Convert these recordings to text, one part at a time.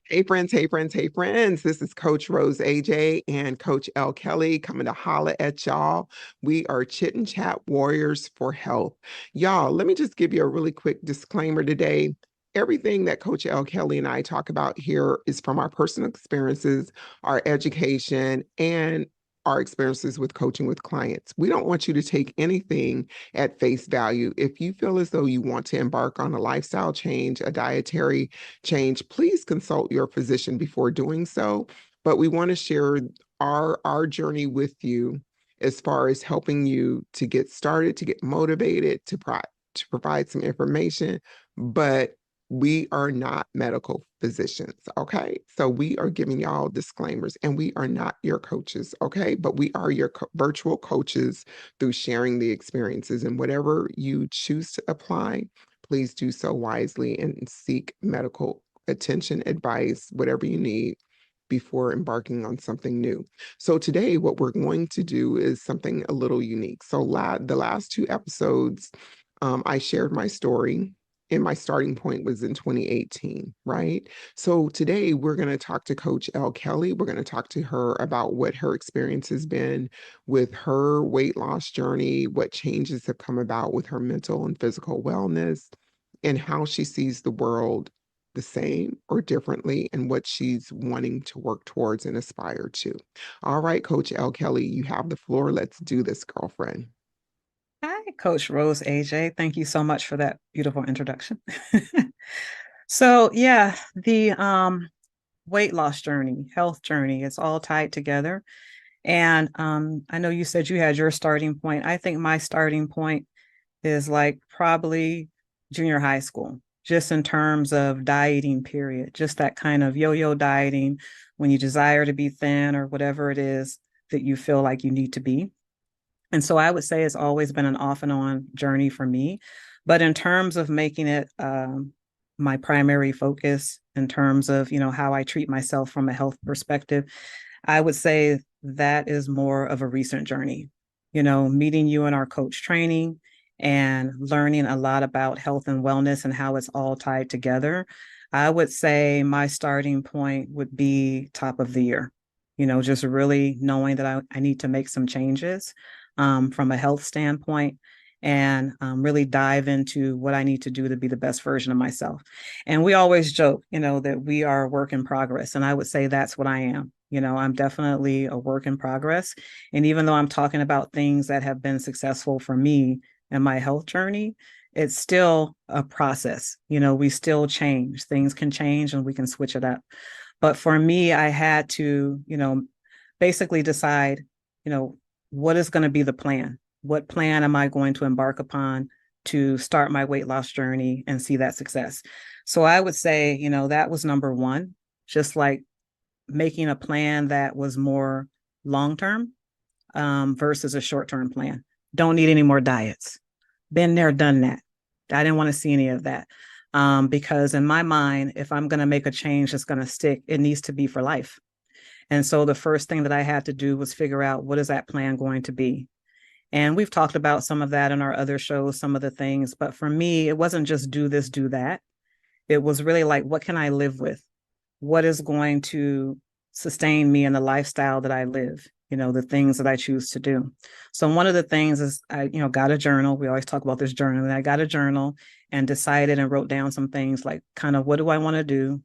Hey friends, hey friends, hey friends. This is Coach Rose AJ and Coach L Kelly coming to holla at y'all. We are Chit and Chat Warriors for Health. Y'all, let me just give you a really quick disclaimer today. Everything that Coach L Kelly and I talk about here is from our personal experiences, our education, and our experiences with coaching with clients. We don't want you to take anything at face value. If you feel as though you want to embark on a lifestyle change, a dietary change, please consult your physician before doing so. But we want to share our journey with you as far as helping you to get started, to get motivated, to provide some information. But we are not medical physicians, okay? So we are giving y'all disclaimers and we are not your coaches, okay? But we are your virtual coaches through sharing the experiences, and whatever you choose to apply, please do so wisely and seek medical attention, advice, whatever you need before embarking on something new. So today, what we're going to do is something a little unique. So the last two episodes, I shared my story. And my starting point was in 2018, right? So today we're going to talk to Coach L. Kelly. We're going to talk to her about what her experience has been with her weight loss journey, what changes have come about with her mental and physical wellness, and how she sees the world the same or differently, and what she's wanting to work towards and aspire to. All right, Coach L. Kelly, you have the floor. Let's do this, girlfriend. Hi, Coach Rose AJ. Thank you so much for that beautiful introduction. So yeah, the weight loss journey, health journey, it's all tied together. And I know you said you had your starting point. I think my starting point is like probably junior high school, just in terms of dieting, period. Just that kind of yo-yo dieting when you desire to be thin or whatever it is that you feel like you need to be. And so I would say it's always been an off and on journey for me. But in terms of making it my primary focus in terms of, how I treat myself from a health perspective, I would say that is more of a recent journey. Meeting you in our coach training and learning a lot about health and wellness and how it's all tied together. I would say my starting point would be top of the year, just really knowing that I need to make some changes from a health standpoint and really dive into what I need to do to be the best version of myself. And we always joke, that we are a work in progress. And I would say that's what I am. I'm definitely a work in progress. And even though I'm talking about things that have been successful for me in my health journey, it's still a process. We still change. Things can change and we can switch it up. But for me, I had to, basically decide, you know, what is going to be the plan? What plan am I going to embark upon to start my weight loss journey and see that success? So I would say, that was number one, just like making a plan that was more long term versus a short term plan. Don't need any more diets. Been there, done that. I didn't want to see any of that. Because in my mind, if I'm going to make a change that's going to stick, it needs to be for life. And so the first thing that I had to do was figure out what is that plan going to be. And we've talked about some of that in our other shows, some of the things. But for me, it wasn't just do this, do that. It was really like, what can I live with? What is going to sustain me in the lifestyle that I live? The things that I choose to do. So one of the things is I, got a journal. We always talk about this journal. And I got a journal and decided and wrote down some things like kind of what do I want to do?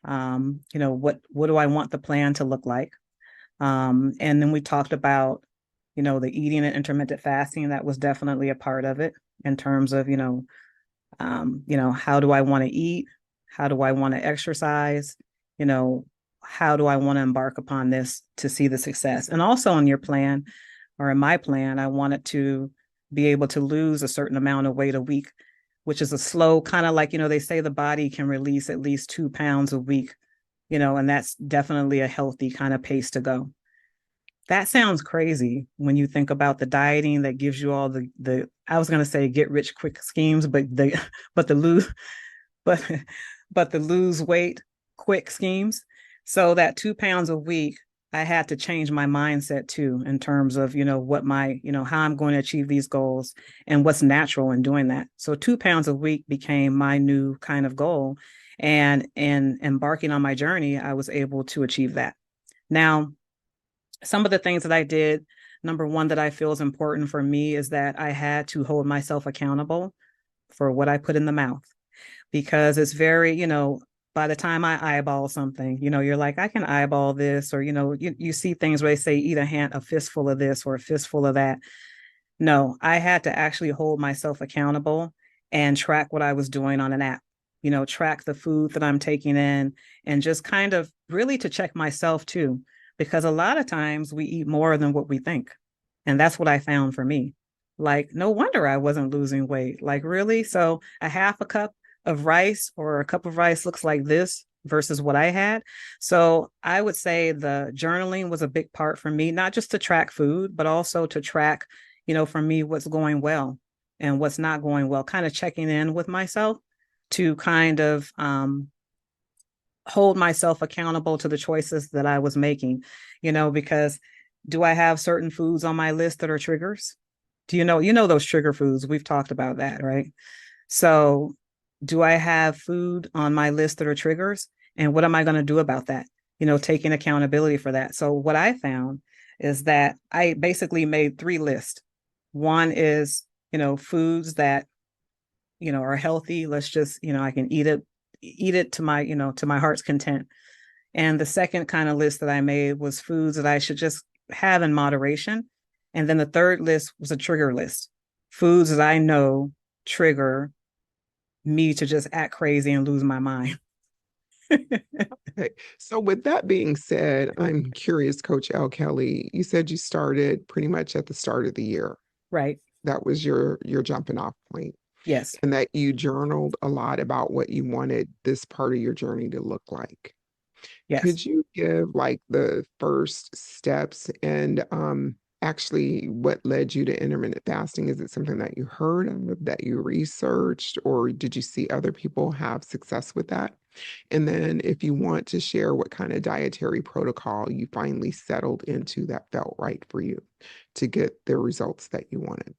What do I want the plan to look like? And then we talked about, the eating and intermittent fasting. That was definitely a part of it in terms of, how do I want to eat? How do I want to exercise? You know, how do I want to embark upon this to see the success? And also in your plan or in my plan, I wanted to be able to lose a certain amount of weight a week, which is a slow kind of like, they say the body can release at least 2 pounds a week, and that's definitely a healthy kind of pace to go. That sounds crazy when you think about the dieting that gives you all the I was going to say get rich quick schemes, but the but the lose but but the lose weight quick schemes. So that 2 pounds a week, I had to change my mindset too in terms of, what my, how I'm going to achieve these goals and what's natural in doing that. So 2 pounds a week became my new kind of goal. And in embarking on my journey, I was able to achieve that. Now, some of the things that I did, number one, that I feel is important for me is that I had to hold myself accountable for what I put in the mouth, because it's very, by the time I eyeball something, you're like, I can eyeball this, or, you see things where they say, eat a fistful of this or a fistful of that. No, I had to actually hold myself accountable and track what I was doing on an app, track the food that I'm taking in, and just kind of really to check myself too, because a lot of times we eat more than what we think. And that's what I found for me. Like, no wonder I wasn't losing weight. Like, really? So, a half a cup of rice or a cup of rice looks like this versus what I had. So, I would say the journaling was a big part for me, not just to track food, but also to track, for me, what's going well and what's not going well, kind of checking in with myself to kind of hold myself accountable to the choices that I was making, because do I have certain foods on my list that are triggers? Do you know those trigger foods? We've talked about that, right? So, do I have food on my list that are triggers? And what am I going to do about that? Taking accountability for that. So, what I found is that I basically made three lists. One is, foods that, are healthy. Let's just, I can eat it to my, to my heart's content. And the second kind of list that I made was foods that I should just have in moderation. And then the third list was a trigger list, foods that I know trigger me to just act crazy and lose my mind. Okay. So with that being said, I'm curious, Coach L. Kelly, you said you started pretty much at the start of the year. Right. That was your jumping off point, Yes. and that you journaled a lot about what you wanted this part of your journey to look like. Yes. Could you give like the first steps and actually what led you to intermittent fasting? Is it something that you heard of, that you researched, or did you see other people have success with that? And then if you want to share what kind of dietary protocol you finally settled into that felt right for you to get the results that you wanted.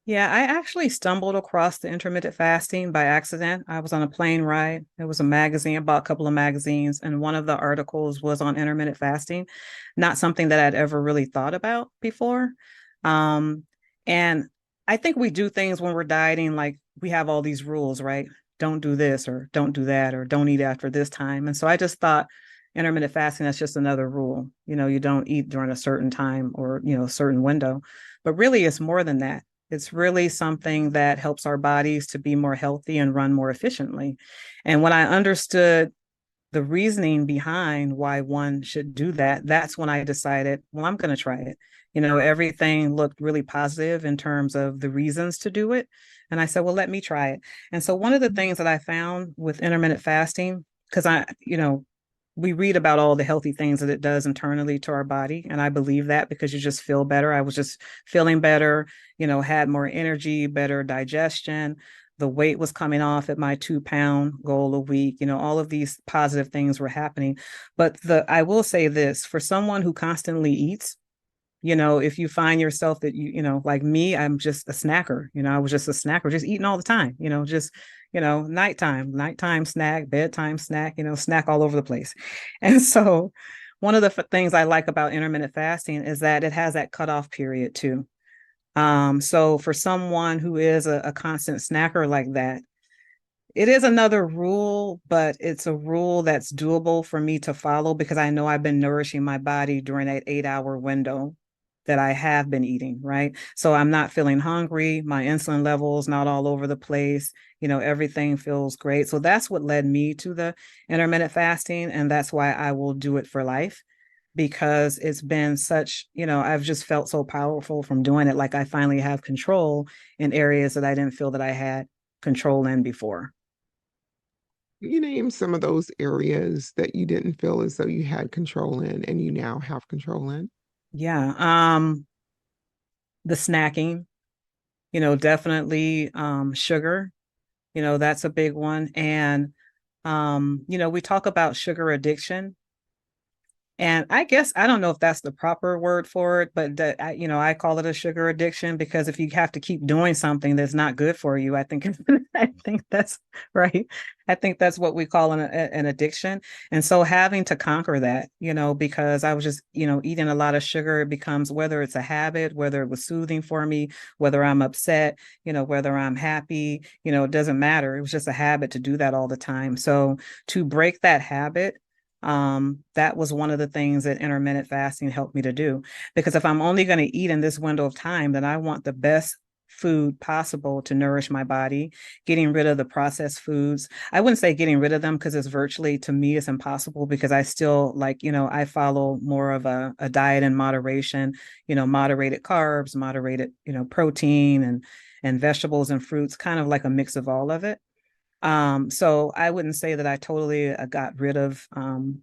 Yeah, I actually stumbled across the intermittent fasting by accident. I was on a plane ride. It was a magazine, I bought a couple of magazines, and one of the articles was on intermittent fasting, not something that I'd ever really thought about before. Um, and I think we do things when we're dieting, like we have all these rules, right? Don't do this or don't do that or don't eat after this time. And so I just thought intermittent fasting, that's just another rule. You don't eat during a certain time or, a certain window. But really, it's more than that. It's really something that helps our bodies to be more healthy and run more efficiently. And when I understood the reasoning behind why one should do that, that's when I decided, well, I'm going to try it. Everything looked really positive in terms of the reasons to do it. And I said, well, let me try it. And so one of the things that I found with intermittent fasting, because we read about all the healthy things that it does internally to our body. And I believe that because you just feel better. I was just feeling better, had more energy, better digestion. The weight was coming off at my 2 pound goal a week. All of these positive things were happening. But I will say this, for someone who constantly eats, if you find yourself that like me, I'm just a snacker. I was just a snacker, just eating all the time, just, nighttime snack, bedtime snack, snack all over the place. And so one of the things I like about intermittent fasting is that it has that cutoff period too. So for someone who is a constant snacker like that, it is another rule, but it's a rule that's doable for me to follow because I know I've been nourishing my body during that 8 hour window that I have been eating, right? So I'm not feeling hungry. My insulin levels not all over the place. Everything feels great. So that's what led me to the intermittent fasting. And that's why I will do it for life because it's been such, I've just felt so powerful from doing it. Like I finally have control in areas that I didn't feel that I had control in before. You name some of those areas that you didn't feel as though you had control in and you now have control in. Yeah. The snacking, definitely sugar, that's a big one. And we talk about sugar addiction. And I guess I don't know if that's the proper word for it, but I call it a sugar addiction because if you have to keep doing something that's not good for you, I think I think that's right. I think that's what we call an addiction. And so having to conquer that, because I was just, eating a lot of sugar, it becomes whether it's a habit, whether it was soothing for me, whether I'm upset, whether I'm happy, it doesn't matter. It was just a habit to do that all the time. So to break that habit, that was one of the things that intermittent fasting helped me to do. Because if I'm only going to eat in this window of time, then I want the best food possible to nourish my body, getting rid of the processed foods. I wouldn't say getting rid of them because it's virtually, to me, it's impossible because I still like, I follow more of a diet in moderation, moderated carbs, moderated, protein and vegetables and fruits, kind of like a mix of all of it. So I wouldn't say that I totally got rid of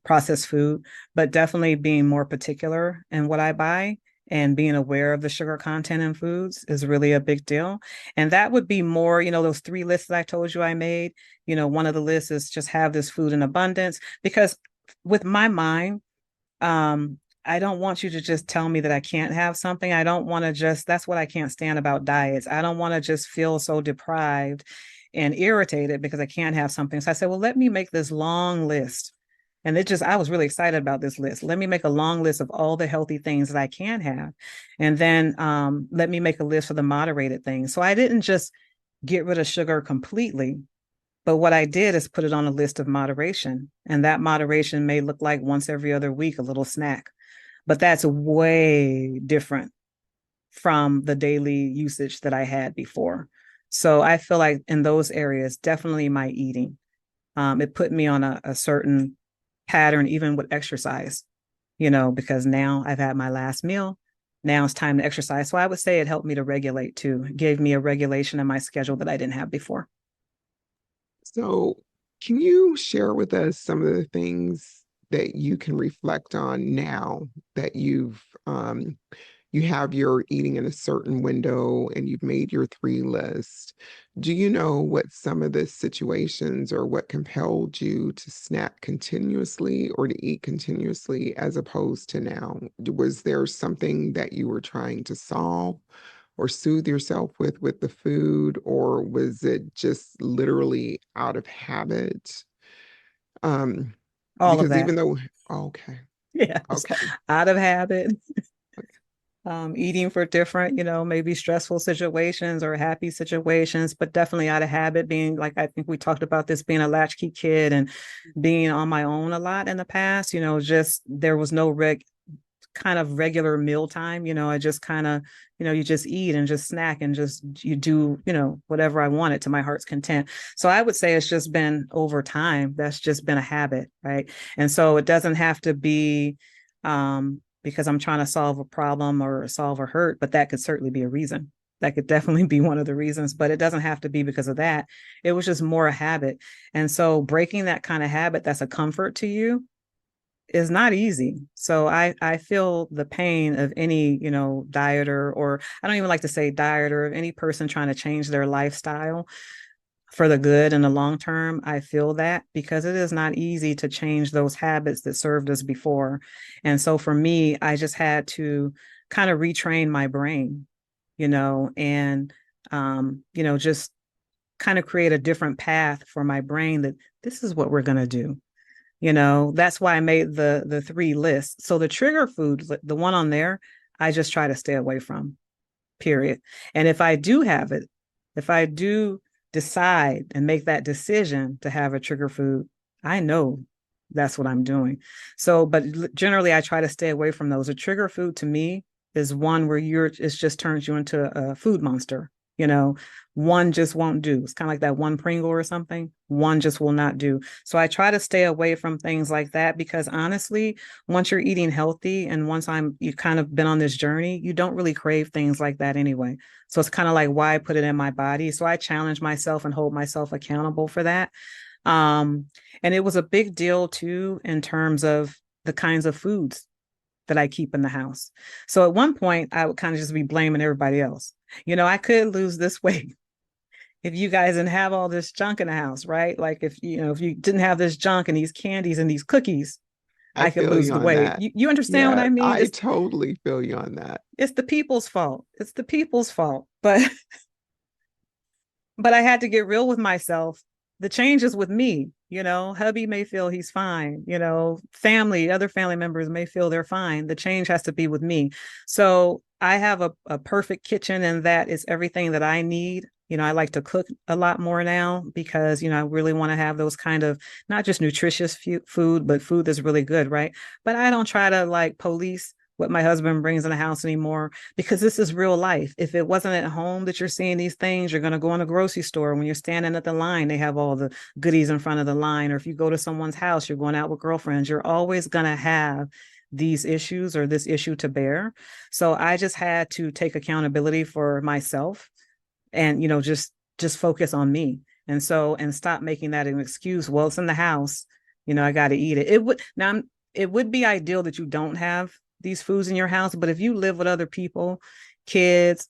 processed food, but definitely being more particular in what I buy and being aware of the sugar content in foods is really a big deal. And that would be more, those 3 lists that I told you I made. One of the lists is just have this food in abundance because with my mind, I don't want you to just tell me that I can't have something. I don't want to just, that's what I can't stand about diets. I don't want to just feel so deprived and irritated because I can't have something. So I said, well, let me make this long list. And I was really excited about this list. Let me make a long list of all the healthy things that I can have. And then let me make a list for the moderated things. So I didn't just get rid of sugar completely. But what I did is put it on a list of moderation. And that moderation may look like once every other week, a little snack. But that's way different from the daily usage that I had before. So I feel like in those areas, definitely my eating, it put me on a certain pattern, even with exercise, because now I've had my last meal. Now it's time to exercise. So I would say it helped me to regulate too. It gave me a regulation in my schedule that I didn't have before. So, can you share with us some of the things that you can reflect on now that you have your eating in a certain window and you've made your 3 list? Do you know what some of the situations or what compelled you to snack continuously or to eat continuously as opposed to now? Was there something that you were trying to solve or soothe yourself with the food, or was it just literally out of habit? Um, All of because that. even though, okay, Yes. okay, Out of habit, okay. eating for different, maybe stressful situations or happy situations, but definitely out of habit, being like, I think we talked about this, being a latchkey kid and being on my own a lot in the past, just there was no kind of regular meal time. I just kind of, you just eat and just snack and just you do, whatever I wanted to my heart's content. So I would say it's just been over time. That's just been a habit, right? And so it doesn't have to be because I'm trying to solve a problem or solve a hurt, but that could certainly be a reason. That could definitely be one of the reasons, but it doesn't have to be because of that. It was just more a habit. And so breaking that kind of habit that's a comfort to you is not easy. So I feel the pain of any, dieter, or I don't even like to say dieter, of any person trying to change their lifestyle for the good in the long term. I feel that because it is not easy to change those habits that served us before. And so for me, I just had to kind of retrain my brain, and just kind of create a different path for my brain that this is what we're going to do. That's why I made the 3 lists. So the trigger food, the one on there, I just try to stay away from, period. And if I do have it, if I do decide and make that decision to have a trigger food, I know that's what I'm doing. So, but generally I try to stay away from those. A trigger food to me is one where it just turns you into a food monster. You know, one just won't do. It's kind of like that one Pringle or something. One just will not do. So I try to stay away from things like that because honestly, once you're eating healthy and you've kind of been on this journey, you don't really crave things like that anyway. So it's kind of like why put it in my body. So I challenge myself and hold myself accountable for that. Um, and it was a big deal too in terms of the kinds of foods that I keep in the house. So at one point, I would kind of just be blaming everybody else. I could lose this weight if you guys didn't have all this junk in the house, right? Like if you didn't have this junk and these candies and these cookies, I I could feel lose you the on weight. that. You understand what Yeah, I mean? I totally feel you on that. It's the people's fault. It's the people's fault. But I had to get real with myself. The change is with me. Hubby may feel he's fine. Other family members may feel they're fine. The change has to be with me. So I have a perfect kitchen, and that is everything that I need. I like to cook a lot more now because, I really want to have those kind of not just nutritious food, but food that's really good, right? But I don't try to like police what my husband brings in the house anymore because this is real life. If it wasn't at home that you're seeing these things, you're going to go in a grocery store. When you're standing at the line, they have all the goodies in front of the line. Or if you go to someone's house, you're going out with girlfriends, you're always going to have these issues or this issue to bear. So I just had to take accountability for myself and, just focus on me. And stop making that an excuse. Well, it's in the house. I got to eat it. It would be ideal that you don't have these foods in your house. But if you live with other people, kids,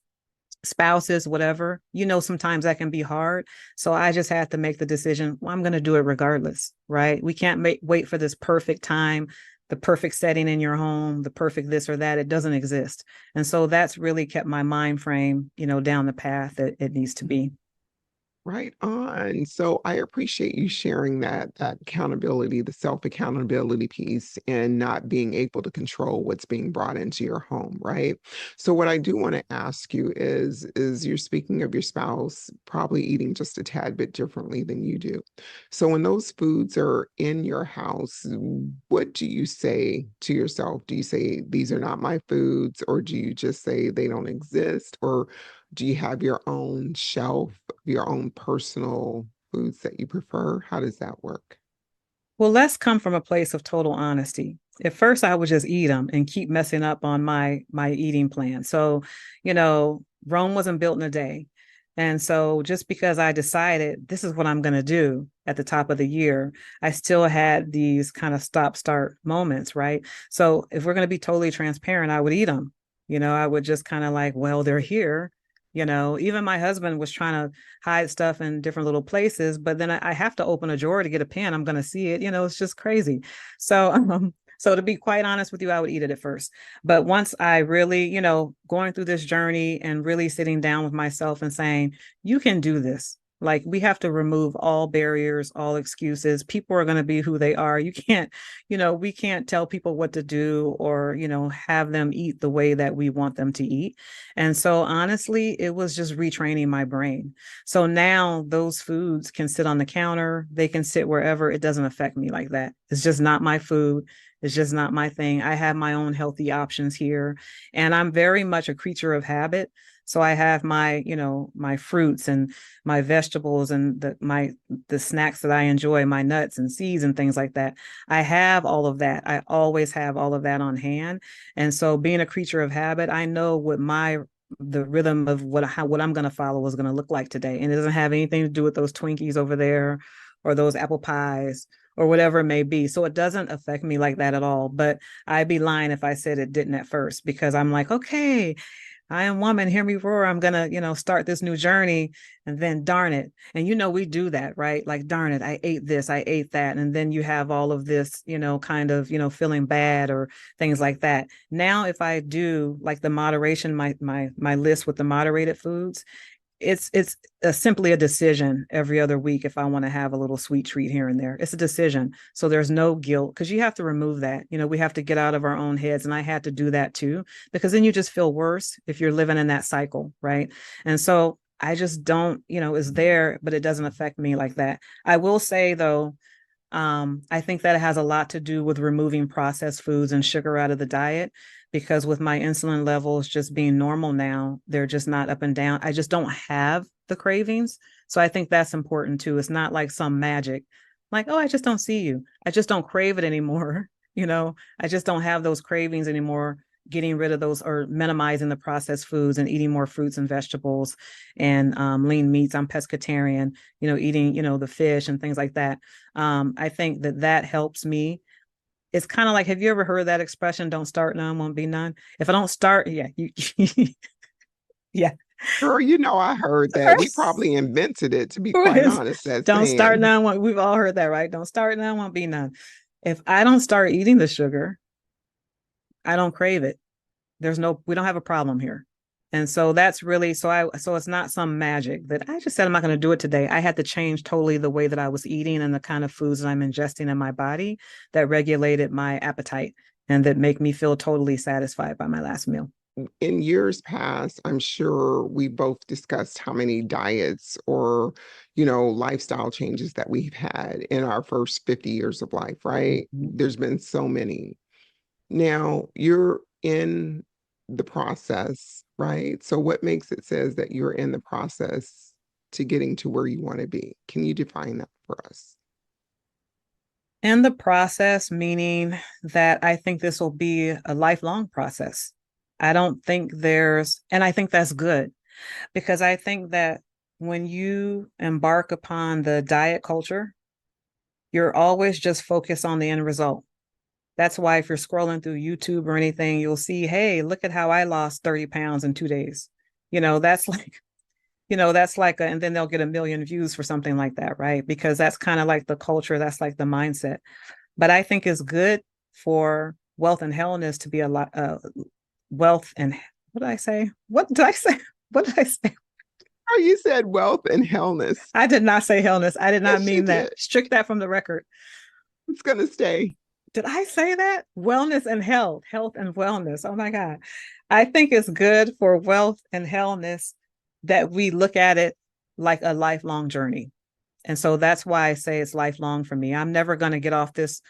spouses, whatever, sometimes that can be hard. So I just had to make the decision, well, I'm going to do it regardless, right? We can't wait for this perfect time, the perfect setting in your home, the perfect this or that. It doesn't exist. And so that's really kept my mind frame, down the path that it needs to be. Right on. So I appreciate you sharing that accountability, the self-accountability piece, and not being able to control what's being brought into your home, right? So what I do want to ask you is you're speaking of your spouse probably eating just a tad bit differently than you do. So when those foods are in your house, what do you say to yourself? Do you say these are not my foods, or do you just say they don't exist, or do you have your own shelf, your own personal foods that you prefer? How does that work? Well, let's come from a place of total honesty. At first, I would just eat them and keep messing up on my eating plan. So, Rome wasn't built in a day. And so just because I decided this is what I'm going to do at the top of the year, I still had these kind of stop start moments, right? So if we're going to be totally transparent, I would eat them. I would just kind of like, well, they're here. Even my husband was trying to hide stuff in different little places, but then I have to open a drawer to get a pen. I'm going to see it. It's just crazy. So, so to be quite honest with you, I would eat it at first. But once I really, going through this journey and really sitting down with myself and saying, you can do this. Like we have to remove all barriers, all excuses. People are going to be who they are. You can't, we can't tell people what to do or, have them eat the way that we want them to eat. And so honestly, it was just retraining my brain. So now those foods can sit on the counter, they can sit wherever. It doesn't affect me like that. It's just not my food. It's just not my thing. I have my own healthy options here. And I'm very much a creature of habit. So I have my, my fruits and my vegetables and the snacks that I enjoy, my nuts and seeds and things like that. I have all of that. I always have all of that on hand. And so being a creature of habit, I know what the rhythm of what I'm going to follow is going to look like today. And it doesn't have anything to do with those Twinkies over there or those apple pies or whatever it may be. So it doesn't affect me like that at all. But I'd be lying if I said it didn't at first because I'm like, okay, I am woman, hear me roar. I'm gonna, start this new journey. And then darn it. And we do that, right? Like, darn it, I ate this, I ate that. And then you have all of this, kind of, feeling bad or things like that. Now, if I do like the moderation, my list with the moderated foods, it's simply a decision every other week if I want to have a little sweet treat here and there. It's a decision. So there's no guilt because you have to remove that. We have to get out of our own heads. And I had to do that too, because then you just feel worse if you're living in that cycle. Right. And so I just don't, it's there, but it doesn't affect me like that. I will say though, I think that it has a lot to do with removing processed foods and sugar out of the diet because with my insulin levels just being normal now, they're just not up and down. I just don't have the cravings. So I think that's important too. It's not like some magic, like, oh, I just don't see you. I just don't crave it anymore. I just don't have those cravings anymore. Getting rid of those or minimizing the processed foods and eating more fruits and vegetables and lean meats. I'm pescatarian, eating, the fish and things like that. I think that helps me. It's kind of like, have you ever heard that expression? Don't start none, won't be none. If I don't start, yeah, yeah. Girl, I heard that. We probably invented it, to be quite honest, that Don't start saying. none. We've all heard that, right? Don't start none, won't be none. If I don't start eating the sugar, I don't crave it. We don't have a problem here. And so that's really, so it's not some magic that I just said I'm not going to do it today. I had to change totally the way that I was eating and the kind of foods that I'm ingesting in my body that regulated my appetite and that make me feel totally satisfied by my last meal. In years past, I'm sure we both discussed how many diets or, lifestyle changes that we've had in our first 50 years of life, right? Mhm. There's been so many. Now you're in the process, right? So what makes it says that you're in the process to getting to where you want to be? Can you define that for us? And the process, meaning that I think this will be a lifelong process. I don't think and I think that's good because I think that when you embark upon the diet culture, you're always just focused on the end result. That's why if you're scrolling through YouTube or anything, you'll see, hey, look at how I lost 30 pounds in 2 days. You know, that's like, and then they'll get a million views for something like that, right? Because that's kind of like the culture, that's like the mindset. But I think it's good for wealth and wellness to be a lot, wealth and what did I say? What did I say? What did I say? Oh, you said wealth and wellness. I did not say wellness. I did not Yes, you mean that. did. Strict that from the record. It's going to stay. Did I say that? Wellness and health and wellness. Oh my God. I think it's good for wealth and wellness that we look at it like a lifelong journey. And so that's why I say it's lifelong for me. I'm never going to get off this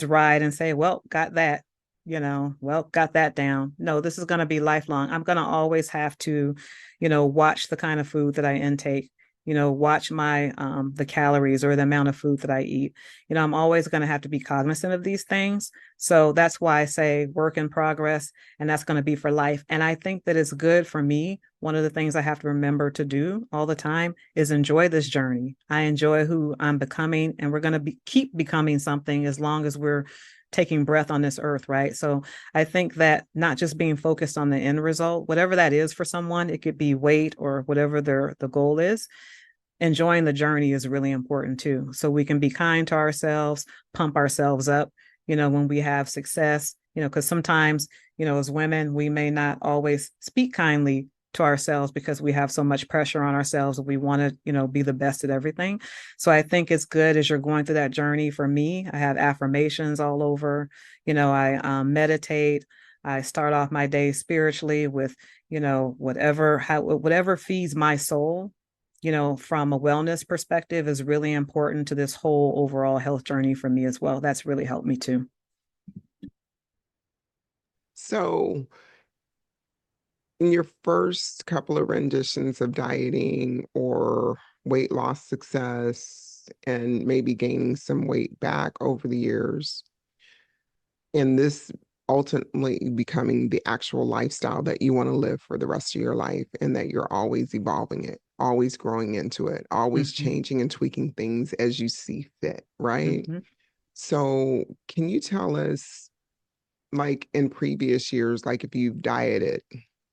ride and say, well, got that, well, got that down. No, this is going to be lifelong. I'm going to always have to, watch the kind of food that I intake, watch my the calories or the amount of food that I eat. I'm always going to have to be cognizant of these things. So that's why I say work in progress, and that's going to be for life. And I think that it's good for me. One of the things I have to remember to do all the time is enjoy this journey. I enjoy who I'm becoming, and we're going to keep becoming something as long as we're taking breath on this earth, right? So I think that not just being focused on the end result, whatever that is for someone, it could be weight or whatever the goal is. Enjoying the journey is really important too. So we can be kind to ourselves, pump ourselves up, when we have success, because sometimes, as women, we may not always speak kindly to ourselves because we have so much pressure on ourselves and we want to, be the best at everything. So I think it's good as you're going through that journey. For me, I have affirmations all over, I meditate. I start off my day spiritually with, whatever feeds my soul, from a wellness perspective is really important to this whole overall health journey for me as well. That's really helped me too. So, in your first couple of renditions of dieting or weight loss success and maybe gaining some weight back over the years, and this ultimately becoming the actual lifestyle that you want to live for the rest of your life, and that you're always evolving it, always growing into it, always Mm-hmm. changing and tweaking things as you see fit, right? Mm-hmm. So, can you tell us, like in previous years, like if you've dieted,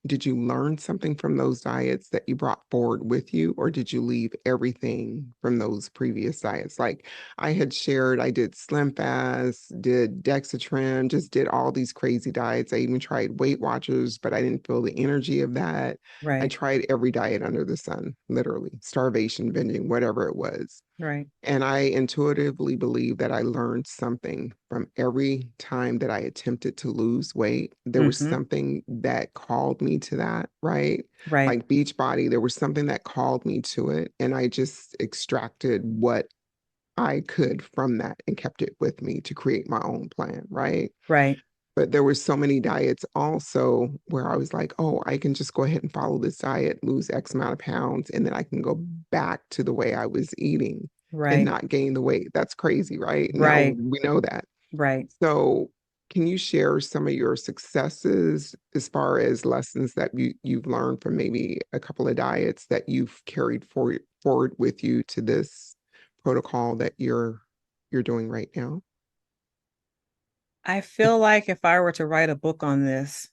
did you learn something from those diets that you brought forward with you, or did you leave everything from those previous diets? Like I had shared, I did Slim Fast, did Dexatrin, just did all these crazy diets. I even tried Weight Watchers, but I didn't feel the energy of that. I Right. tried every diet under the sun, literally, starvation, binging, whatever it was. Right. And I intuitively believe that I learned something from every time that I attempted to lose weight. There was Mm-hmm. something that called me to that, right? Right. Like Beachbody, there was something that called me to it. And I just extracted what I could from that and kept it with me to create my own plan, right? Right. But there were so many diets also where I was like, oh, I can just go ahead and follow this diet, lose X amount of pounds, and then I can go back to the way I was eating and Right. not gain the weight. That's crazy, right? Now Right. we know that. Right. So, can you share some of your successes as far as lessons that you've learned from maybe a couple of diets that you've carried forward with you to this protocol that you're doing right now? I feel like if I were to write a book on this,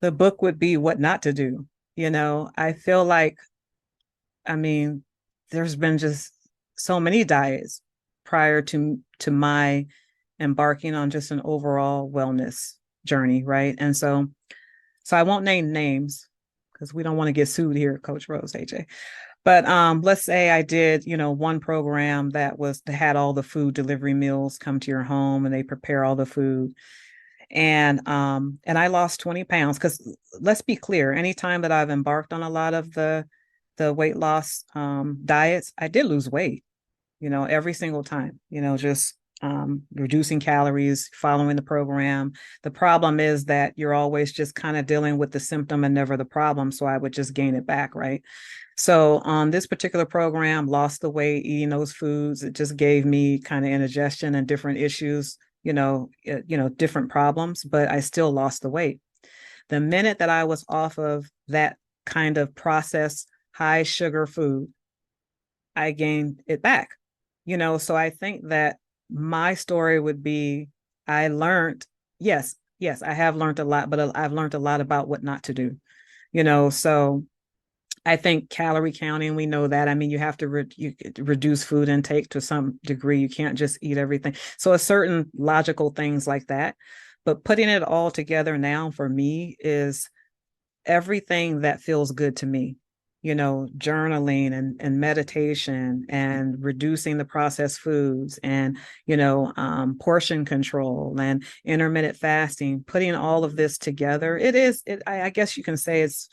the book would be what not to do. I feel like, I mean, there's been just so many diets. prior to my embarking on just an overall wellness journey, right? And so I won't name names because we don't want to get sued here, Coach Rose, AJ. But let's say I did, one program that had all the food delivery meals come to your home and they prepare all the food. And I lost 20 pounds because let's be clear, anytime that I've embarked on a lot of the weight loss diets, I did lose weight, every single time, just reducing calories, following the program. The problem is that you're always just kind of dealing with the symptom and never the problem. So I would just gain it back, right? So on this particular program, lost the weight, eating those foods. It just gave me kind of indigestion and different issues, different problems, but I still lost the weight. The minute that I was off of that kind of processed high sugar food, I gained it back. So I think that my story would be I learned, yes, yes, I have learned a lot, but I've learned a lot about what not to do, so I think calorie counting, we know that. I mean, you have to reduce food intake to some degree. You can't just eat everything. So a certain logical things like that. But putting it all together now for me is everything that feels good to me, journaling and meditation and reducing the processed foods and, portion control and intermittent fasting, putting all of this together. I guess you can say it's,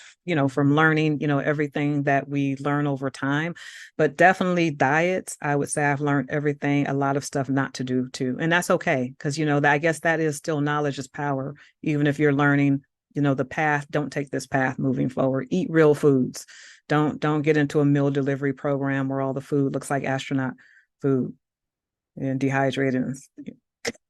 from learning, everything that we learn over time, but definitely diets. I would say I've learned everything, a lot of stuff not to do too. And that's okay. Cause, I guess that is still knowledge is power, even if you're learning the path. Don't take this path moving forward. Eat real foods. Don't get into a meal delivery program where all the food looks like astronaut food and dehydrated.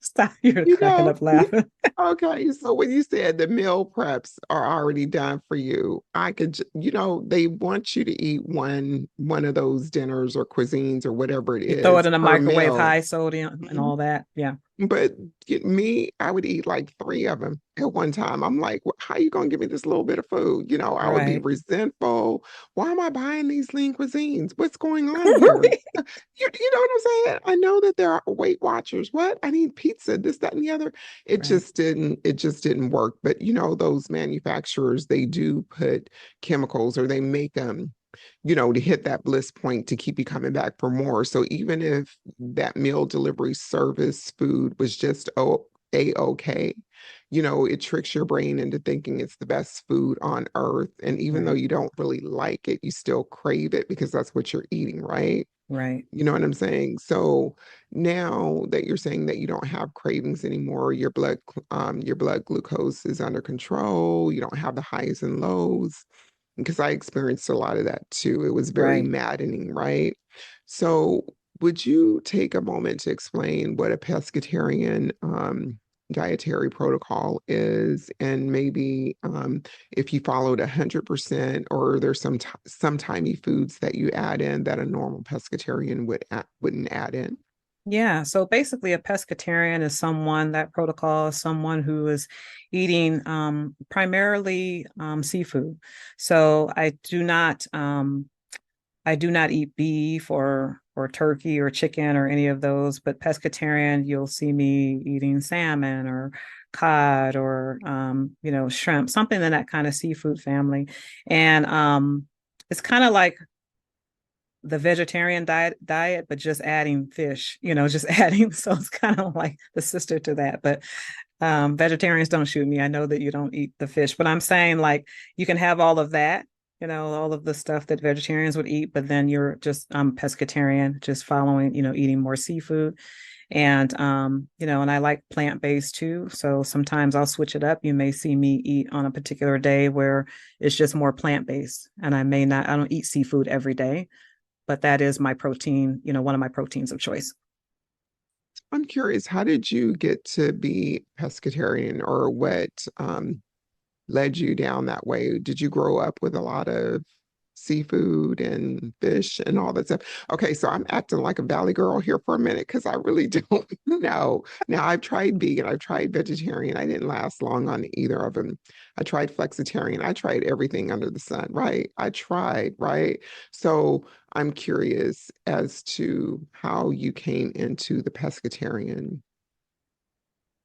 Stop, you're You cracking know, up laughing. okay, so when you said the meal preps are already done for you, I could, they want you to eat one of those dinners or cuisines or whatever it You throw it is in a per microwave, meal. high sodium and Mhm. all that. Yeah. But me, I would eat like three of them at one time. I'm like, how you gonna give me this little bit of food? I would be Right. resentful. Why am I buying these lean cuisines? What's going on here? You know what I'm saying? I know that there are Weight Watchers. What? I need pizza, this, that, and the other. Right. It just didn't work. But those manufacturers, they do put chemicals or they make them to hit that bliss point to keep you coming back for more. So even if that meal delivery service food was just okay, it tricks your brain into thinking it's the best food on earth. And even though Right. you don't really like it, you still crave it because that's what you're eating, right? Right. You know what I'm saying? So now that you're saying that you don't have cravings anymore, your blood glucose is under control, you don't have the highs and lows, because I experienced a lot of that too. It was very Right. maddening, right? So, would you take a moment to explain what a pescatarian dietary protocol is, and maybe if you followed 100%, or there's some tiny foods that you add in that a normal pescatarian wouldn't add in? Yeah. So basically, a pescatarian is that protocol is someone who is eating primarily seafood. So I do not eat beef or turkey or chicken or any of those, but pescatarian, you'll see me eating salmon or cod or shrimp, something in that kind of seafood family. And it's kind of like the vegetarian diet, but just adding fish, just adding. So it's kind of like the sister to that. But vegetarians don't shoot me. I know that you don't eat the fish, but I'm saying like you can have all of that, all of the stuff that vegetarians would eat, but then you're just pescatarian, just following, eating more seafood. And and I like plant-based too. So sometimes I'll switch it up. You may see me eat on a particular day where it's just more plant-based. And I don't eat seafood every day, but that is my protein, one of my proteins of choice. I'm curious, how did you get to be pescatarian, or what led you down that way? Did you grow up with a lot of seafood and fish and all that stuff. Okay, so I'm acting like a valley girl here for a minute because I really don't know. Now I've tried vegan, I've tried vegetarian. I didn't last long on either of them. I tried flexitarian. I tried everything under the sun, right? I tried, right? So I'm curious as to how you came into the pescatarian,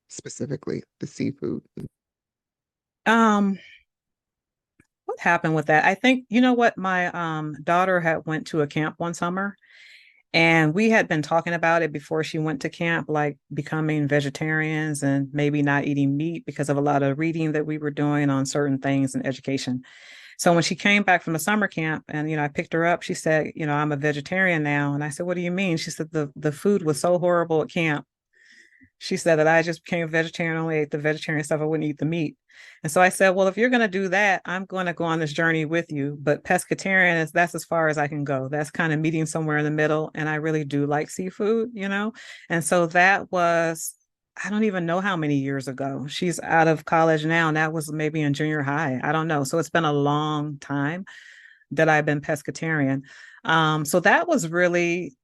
specifically the seafood. Um, what happened with that? I think, you know what, my daughter had went to a camp one summer, and we had been talking about it before she went to camp, like becoming vegetarians and maybe not eating meat because of a lot of reading that we were doing on certain things in education. So when she came back from the summer camp and, I picked her up, she said, I'm a vegetarian now. And I said, what do you mean? She said, the food was so horrible at camp. She said that I just became a vegetarian, only ate the vegetarian stuff. I wouldn't eat the meat. And so I said, well, if you're going to do that, I'm going to go on this journey with you. But pescatarian that's as far as I can go. That's kind of meeting somewhere in the middle. And I really do like seafood. And so that was, I don't even know how many years ago. She's out of college now, and that was maybe in junior high. I don't know. So it's been a long time that I've been pescatarian. So that was really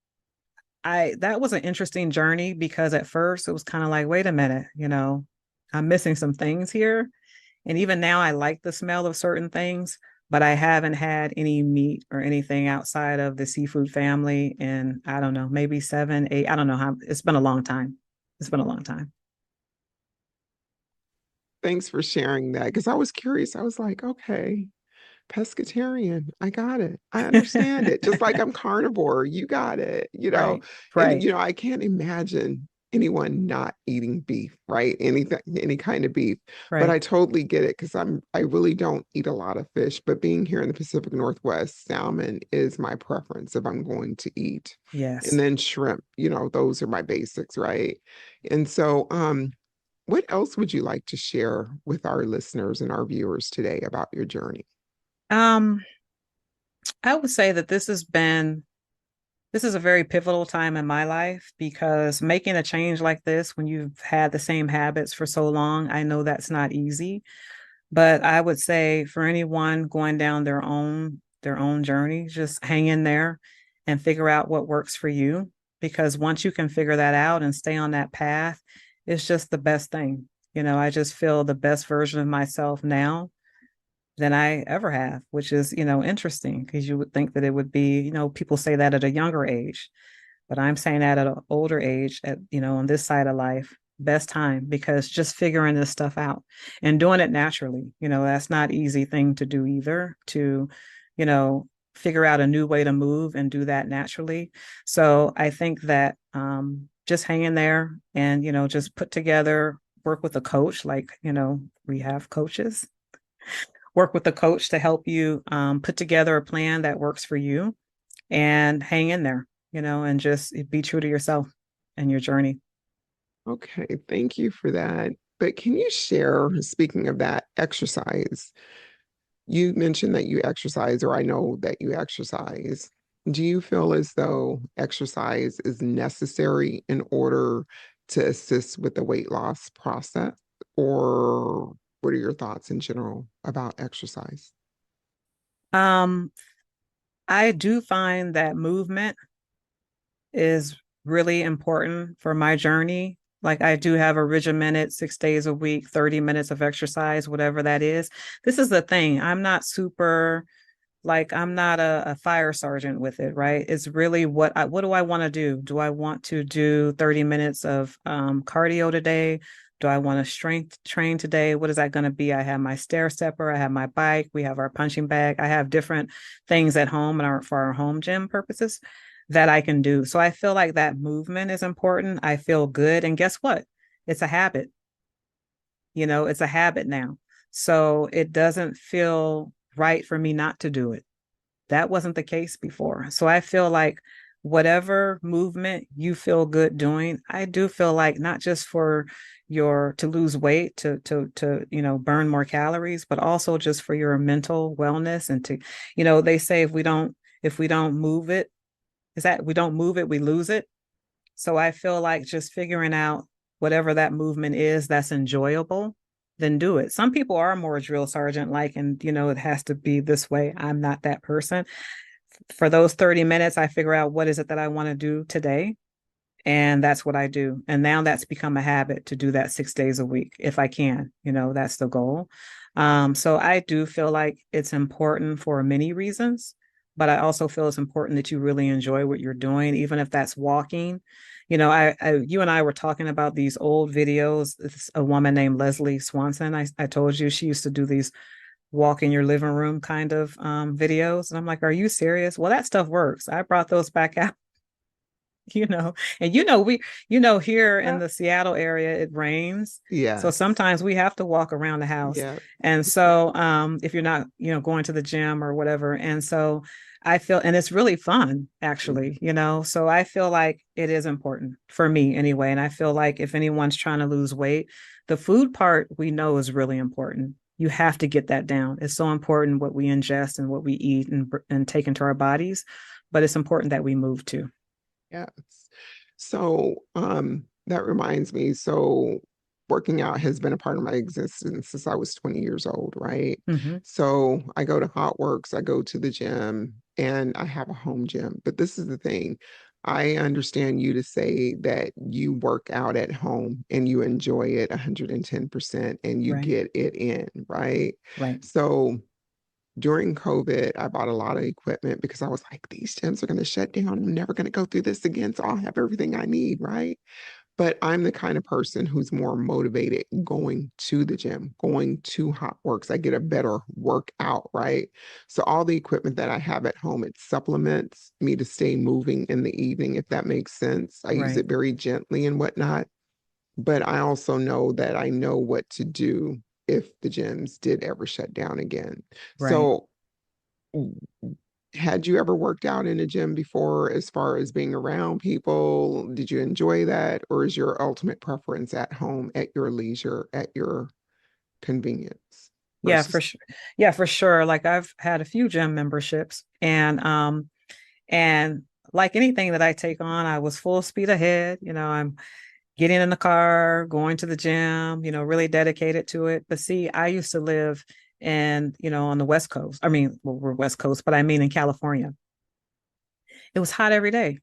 that was an interesting journey because at first it was kind of like, wait a minute, I'm missing some things here. And even now I like the smell of certain things, but I haven't had any meat or anything outside of the seafood family in, I don't know, maybe 7, 8, I don't know how, it's been a long time. It's been a long time. Thanks for sharing that because I was curious. I was like, okay, pescatarian. I got it. I understand it. Just like I'm carnivore, you got it, Right. And Right. I can't imagine anyone not eating beef, right? Anything, any kind of beef. But Right. I totally get it because I really don't eat a lot of fish, but being here in the Pacific Northwest, salmon is my preference if I'm going to eat. And Yes. then shrimp, those are my basics, right? And so what else would you like to share with our listeners and our viewers today about your journey? Um, I would say that this is a very pivotal time in my life because making a change like this when you've had the same habits for so long, I know that's not easy. But I would say for anyone going down their own journey, just hang in there and figure out what works for you. Because once you can figure that out and stay on that path, it's just the best thing. I just feel the best version of myself now than I ever have, which is, interesting because you would think that it would be, people say that at a younger age, but I'm saying that at an older age, on this side of life, best time because just figuring this stuff out and doing it naturally, that's not easy thing to do either to, you know, figure out a new way to move and do that naturally. So I think that just hang in there and, just put together, work with a coach, like, we have coaches work with a coach to help you put together a plan that works for you and hang in there, and just be true to yourself and your journey. Okay, thank you for that. But can you share, speaking of that, exercise? You mentioned that you exercise, or I know that you exercise. Do you feel as though exercise is necessary in order to assist with the weight loss process? Or what are your thoughts in general about exercise? Um, I do find that movement is really important for my journey. Like I do have a regimented 6 days a week, 30 minutes of exercise, whatever that is. This is the thing. I'm not super like I'm not a fire sergeant with it, right? It's really what do I want to do? Do I want to do 30 minutes of cardio today? Do I want to strength train today? What is that going to be? I have my stair stepper, I have my bike, we have our punching bag. I have different things at home and for our home gym purposes that I can do. So I feel like that movement is important. I feel good. And guess what? It's a habit. It's a habit now. So it doesn't feel right for me not to do it. That wasn't the case before. So I feel like whatever movement you feel good doing, I do feel like not just for your to lose weight, to burn more calories, but also just for your mental wellness and to, they say if we don't move it, is that we don't move it, we lose it. So I feel like just figuring out whatever that movement is that's enjoyable then do it. Some people are more drill sergeant like, and it has to be this way. I'm not that person. For those 30 minutes, I figure out what is it that I want to do today. And that's what I do. And now that's become a habit to do that 6 days a week if I can. That's the goal. So I do feel like it's important for many reasons, but I also feel it's important that you really enjoy what you're doing, even if that's walking. You and I were talking about these old videos. It's a woman named Leslie Swanson. I told you she used to do these walk in your living room kind of videos. And I'm like, are you serious? Well, that stuff works. I brought those back out. And here in Yeah. the Seattle area it rains, so Yes. sometimes we have to walk around the house. Yeah. And so if you're not going to the gym or whatever, and so I feel, and it's really fun Mhm. actually, so I feel like it is important for me anyway. And I feel like if anyone's trying to lose weight, the food part we know is really important. You have to get that down. It's so important what we ingest and what we eat and take into our bodies, but it's important that we move too. Yes. So that reminds me. So working out has been a part of my existence since I was 20 years old, right? Hmm. So I go to Hot Works, I go to the gym, and I have a home gym. But this is the thing. I understand you to say that you work out at home and you enjoy it 110% and you Right. get it in, right? Right. So during COVID, I bought a lot of equipment because I was like, these gyms are going to shut down. I'm never going to go through this again. So I'll have everything I need, right? But I'm the kind of person who's more motivated going to the gym, going to Hot Works. I get a better workout, right? So all the equipment that I have at home, it supplements me to stay moving in the evening, if that makes sense. I use Right. it very gently and whatnot. But I also know that I know what to do if the gyms did ever shut down again. Right. So had you ever worked out in a gym before as far as being around people? Did you enjoy that? Or is your ultimate preference at home, at your leisure, at your convenience Yeah, for versus? sure. Yeah, for sure. Like I've had a few gym memberships and like anything that I take on, I was full speed ahead. I'm getting in the car, going to the gym, really dedicated to it. But see, I used to live on the West Coast. I mean, well, we're West Coast, but I mean in California. It was hot every day.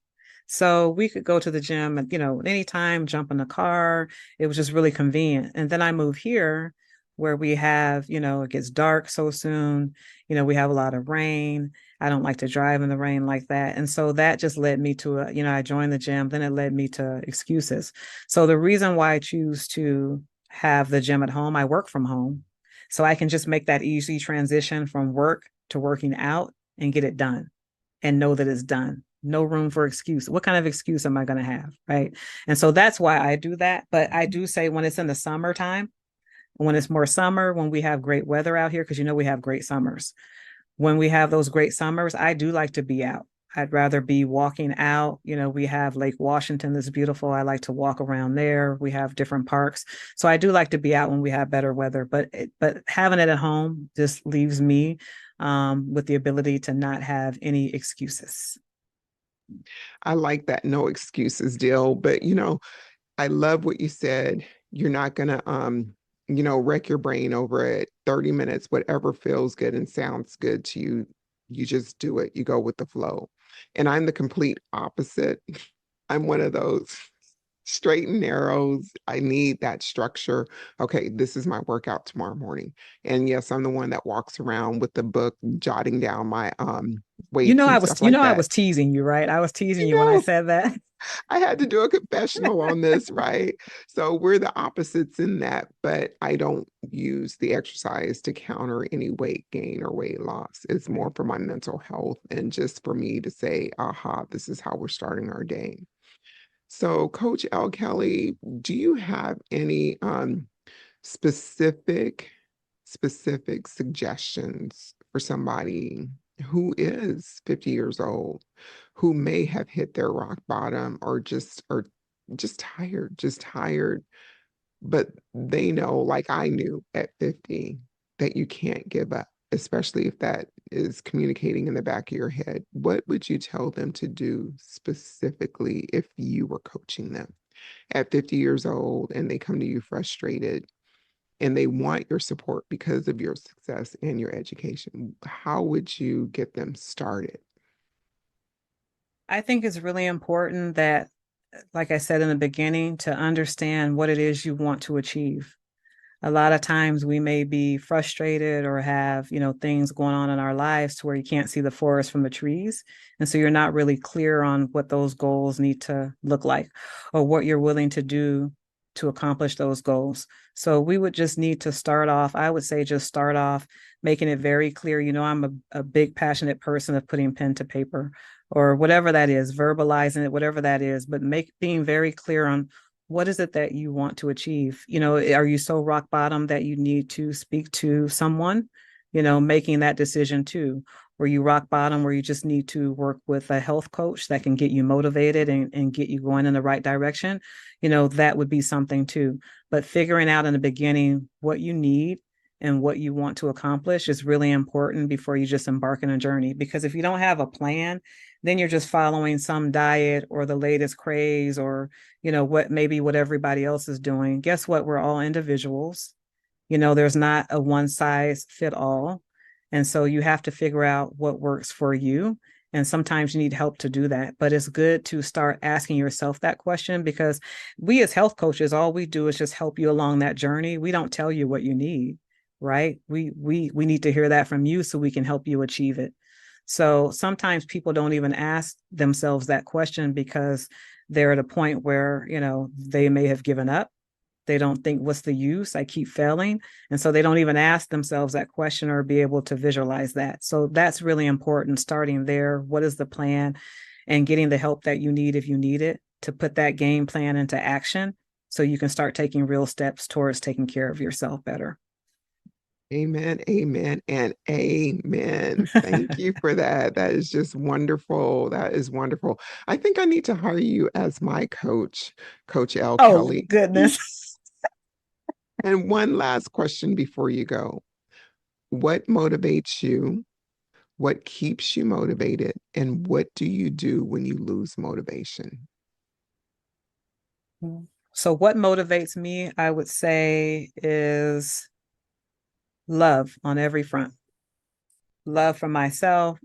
So we could go to the gym at, anytime, jump in the car. It was just really convenient. And then I moved here where we have, it gets dark so soon. We have a lot of rain. I don't like to drive in the rain like that. And so that just led me to I joined the gym, then it led me to excuses. So the reason why I choose to have the gym at home, I work from home. So I can just make that easy transition from work to working out and get it done and know that it's done. No room for excuse. What kind of excuse am I going to have? Right. And so that's why I do that. But I do say when it's in the summertime, when it's more summer, when we have great weather out here, because we have great summers. When we have those great summers, I do like to be out. I'd rather be walking out. We have Lake Washington that's beautiful. I like to walk around there. We have different parks. So I do like to be out when we have better weather, but having it at home just leaves me with the ability to not have any excuses. I like that no excuses deal, but I love what you said. You're not gonna wreck your brain over it. 30 minutes, whatever feels good and sounds good to you, you just do it. You go with the flow. And I'm the complete opposite. I'm one of those straight and narrows. I need that structure. Okay, this is my workout tomorrow morning. And yes, I'm the one that walks around with the book, jotting down my weights and stuff like I that. was teasing you, right? I was teasing You you when I know, said that. I had to do a confessional on this, right? So we're the opposites in that, but I don't use the exercise to counter any weight gain or weight loss. It's more Right. for my mental health and just for me to say, aha, this is how we're starting our day. So, Coach L. Kelly, do you have any specific specific suggestions for somebody who is 50 years old, who may have hit their rock bottom or just tired, but they know, like I knew at 50, that you can't give up, especially if that is communicating in the back of your head. What would you tell them to do specifically if you were coaching them at 50 years old and they come to you frustrated? and they want your support because of your success and your education, how would you get them started? I think it's really important that, like I said in the beginning, to understand what it is you want to achieve. A lot of times we may be frustrated or have, things going on in our lives to where you can't see the forest from the trees. And so you're not really clear on what those goals need to look like or what you're willing to do to accomplish those goals. So we would just need to start off, I would say just start off making it very clear. I'm a big passionate person of putting pen to paper or whatever that is, verbalizing it, whatever that is, but being very clear on what is it that you want to achieve. Are you so rock bottom that you need to speak to someone, making that decision too? Were you rock bottom where you just need to work with a health coach that can get you motivated and get you going in the right direction? That would be something too. But figuring out in the beginning what you need and what you want to accomplish is really important before you just embark on a journey. Because if you don't have a plan, then you're just following some diet or the latest craze or, what everybody else is doing. Guess what? We're all individuals. There's not a one size fit all. And so you have to figure out what works for you. And sometimes you need help to do that. But it's good to start asking yourself that question, because we as health coaches, all we do is just help you along that journey. We don't tell you what you need, right? We need to hear that from you so we can help you achieve it. So sometimes people don't even ask themselves that question because they're at a point where, they may have given up. They don't think, what's the use? I keep failing. And so they don't even ask themselves that question or be able to visualize that. So that's really important, starting there. What is the plan? And getting the help that you need if you need it, to put that game plan into action so you can start taking real steps towards taking care of yourself better. Amen, amen, and amen. Thank you for that. That is just wonderful. That is wonderful. I think I need to hire you as my coach, Coach L. Oh, Kelly. goodness. And one last question before you go. What motivates you? What keeps you motivated? And what do you do when you lose motivation? So, what motivates me, I would say, is love on every front. Love for myself,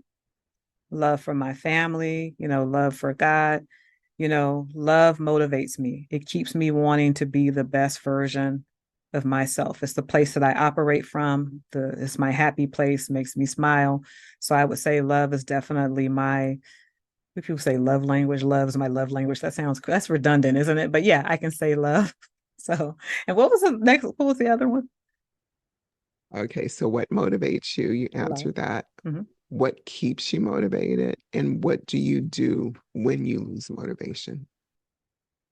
love for my family, love for God. Love motivates me. It keeps me wanting to be the best version of myself. It's the place that I operate from. It's my happy place, makes me smile. So I would say love is definitely my, if people say love language, love is my love language. That's redundant, isn't it? But yeah, I can say love. So, and what was the other one? Okay, so what motivates you? You Love. answer that. Mm-hmm. What keeps you motivated? And what do you do when you lose motivation?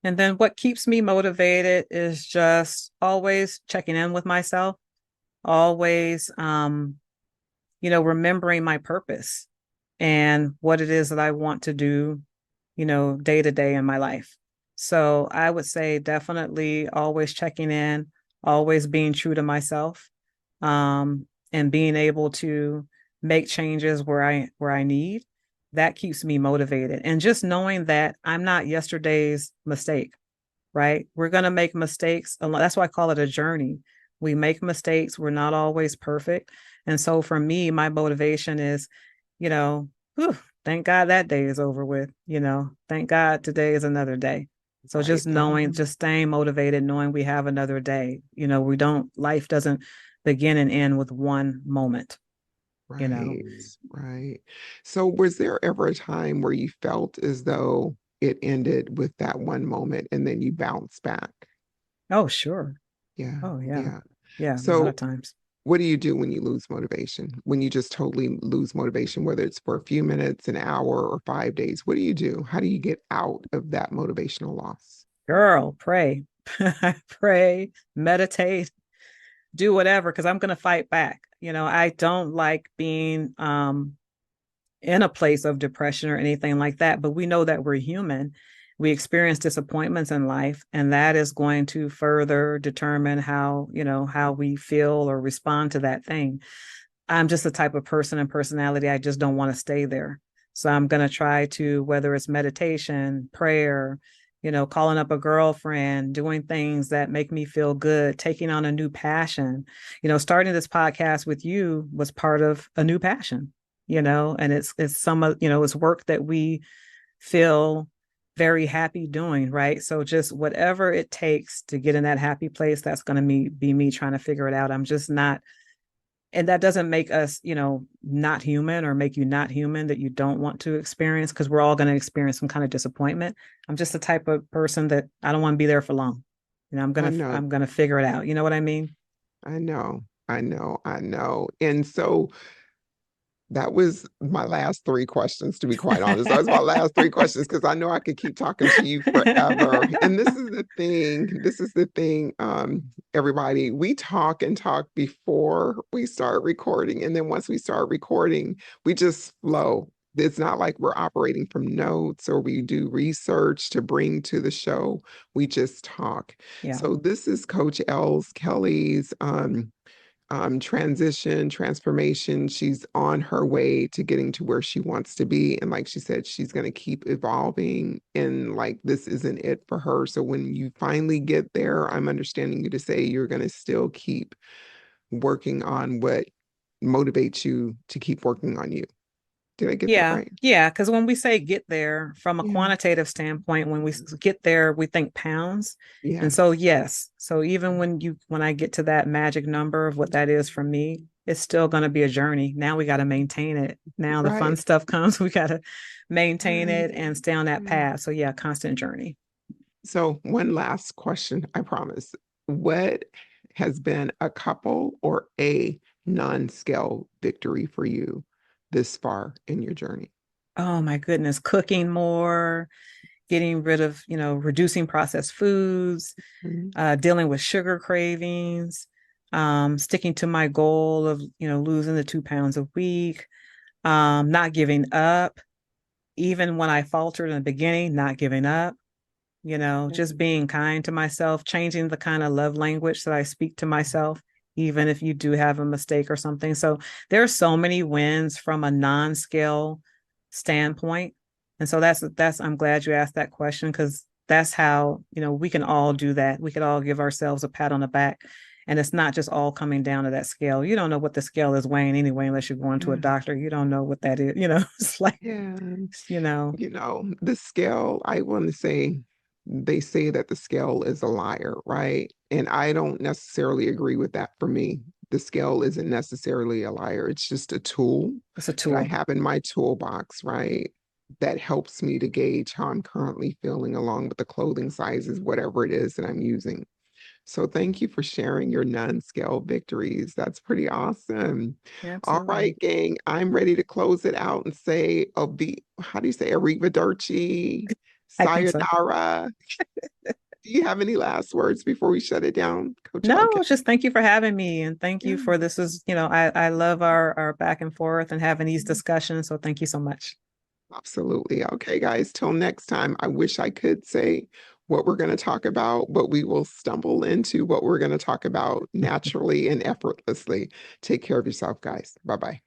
And then what keeps me motivated is just always checking in with myself, always, remembering my purpose and what it is that I want to do, day to day in my life. So I would say definitely always checking in, always being true to myself, and being able to make changes where I need. That keeps me motivated. And just knowing that I'm not yesterday's mistake, right? We're going to make mistakes. That's why I call it a journey. We make mistakes. We're not always perfect. And so for me, my motivation is, you know, whew, thank God that day is over with. Thank God today is another day. So Right. just knowing, just staying motivated, knowing we have another day. Life doesn't begin and end with one moment, you know. Right, right. So was there ever a time where you felt as though it ended with that one moment and then you bounce back? Oh, sure. Yeah, Oh, yeah. yeah. Yeah, a lot of So times. what do you do when you lose motivation? When you just totally lose motivation, whether it's for a few minutes, an hour, or 5 days, what do you do? How do you get out of that motivational loss? Girl, pray. Pray, meditate, do whatever, because I'm going to fight back. I don't like being in a place of depression or anything like that, but we know that we're human. We experience disappointments in life, and that is going to further determine how we feel or respond to that thing. I'm just the type of person and personality, I just don't want to stay there. So I'm going to try to, whether it's meditation, prayer, calling up a girlfriend, doing things that make me feel good, taking on a new passion. Starting this podcast with you was part of a new passion, and it's some of, it's work that we feel very happy doing, right? So just whatever it takes to get in that happy place, that's going to be me trying to figure it out. I'm just not, and that doesn't make us, not human or make you not human that you don't want to experience, because we're all going to experience some kind of disappointment. I'm just the type of person that I don't want to be there for long. I know, I'm gonna figure it out. You know what I mean? I know, I know, I know. And so that was my last three questions, to be quite honest. That was my last three questions because I know I could keep talking to you forever. And this is the thing, everybody. We talk and talk before we start recording. And then once we start recording, we just flow. It's not like we're operating from notes or we do research to bring to the show. We just talk. Yeah. So this is Coach Kelly's transformation. She's on her way to getting to where she wants to be. And like she said, she's going to keep evolving. And like, this isn't it for her. So when you finally get there, I'm understanding you to say you're going to still keep working on what motivates you to keep working on you. Did I get that Yeah, right? yeah. Because when we say get there from a Yeah. quantitative standpoint, when we get there, we think pounds. And so, Yes. yes. So even when I get to that magic number of what that is for me, it's still going to be a journey. Now we got to maintain it. Now the fun Right. stuff comes. We got to maintain Right. it and stay on that Right. path. So yeah, constant journey. So one last question, I promise. What has been a couple or a non-scale victory for you this far in your journey? Oh my goodness, cooking more, getting rid of, reducing processed foods, Mhm. dealing with sugar cravings, sticking to my goal of, losing the 2 pounds a week, not giving up, even when I faltered in the beginning, not giving up, just being kind to myself, changing the kind of love language that I speak to myself, even if you do have a mistake or something. So there are so many wins from a non-scale standpoint. And so I'm glad you asked that question, because that's how, we can all do that. We could all give ourselves a pat on the back. And it's not just all coming down to that scale. You don't know what the scale is weighing anyway, unless you're going to a Yeah. doctor. You don't know what that is. It's like, Yeah. you know, The scale, I want to say, they say that the scale is a liar, right? And I don't necessarily agree with that for me. The scale isn't necessarily a liar. It's just a tool it's a that I tool. have in my toolbox, right? That helps me to gauge how I'm currently feeling along with the clothing sizes, whatever it is that I'm using. So thank you for sharing your non-scale victories. That's pretty awesome. All Absolutely. right, gang, I'm ready to close it out and say, how do you say, arrivederci, I think so. sayonara. Do you have any last words before we shut it down, Coach No, Elkin? just thank you for having me, and thank you Yeah, for this is, I love our back and forth and having these discussions. So thank you so much. absolutely. Okay, guys, till next time. I wish I could say what we're going to talk about, but we will stumble into what we're going to talk about naturally and effortlessly. Take care of yourself, guys. Bye bye.